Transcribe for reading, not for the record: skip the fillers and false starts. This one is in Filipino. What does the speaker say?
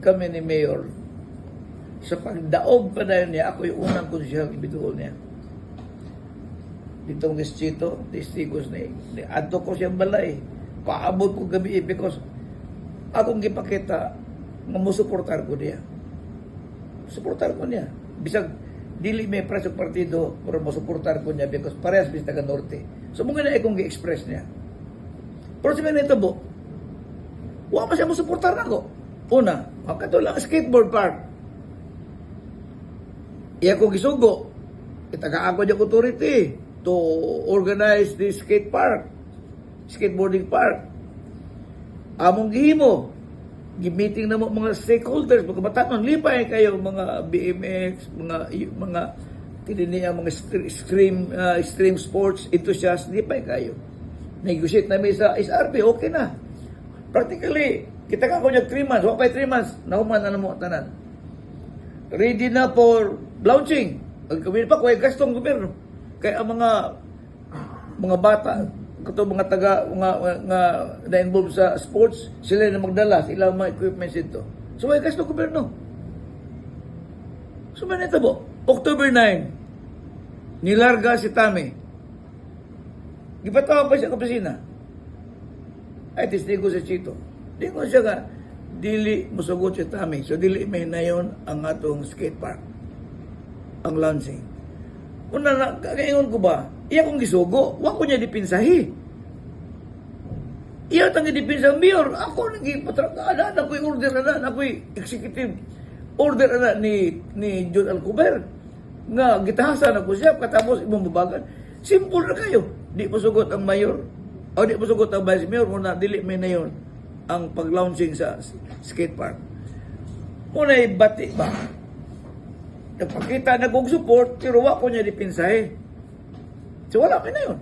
kami ni Mayor, sa pagdaog pa na niya, ako yung unang konsyal ibituol niya. Ditong Distrito, Distigos na ato ko siyang balay. Paabot ko gabi because akong gipakita nga musuportar ko niya. Suportar ko niya. Bisag dili may preso partido, pero musuportar ko niya because parehas bis taga Norte. So mga na akong gi-express niya. Pero sabi nito bo, wa pa siya musuportar ako. Una, makato lang skateboard park. Iya ko gisugo. Itaga ako di authority to organize the skate park, skateboarding park. Among gihimo, gi-meeting na mo mga stakeholders, mga batanon, lipay kayo mga BMX, mga tininiya, mga extreme sports enthusiasts, lipay kayo. Negotiate namin sa SRP, okay na. Practically, kita ka ko niya 3 months, wapay 3 months, nahuman na mo tanan. Ready na for launching. Ang kami pa, kaya gastong gobyerno. Kaya ang mga bata, kato mga taga nga na-involve sa sports, sila na magdala sila mga equipments dito. So may gasto gobyerno. So may nito po, October 9, nilarga si Tami. Gipatawag pa siya sa opisina. Ay, testigo sa Chito. Di ko siya nga, dili musugot si Tami. So dili may na yun ang atong skate park. Ang launching. Una na, kagayon ko ba, iya kong gisugo, wag ko niya dipinsahi. Iya tangi dipinsa ang mayor, ako nagipatrakada, ako'y order na, ako'y executive order na ni John Alcover. Nga, gitahasan ako siya, katapos imong babagan. Simple na kayo. Di mo sugot ang mayor, o di mo sugot ang vice mayor, muna dili may na yun ang pag-launching sa skate park. Muna'y bati ba? Nagpakita na kong support, pero wala ko niya dipinsahe. So wala ka na yun.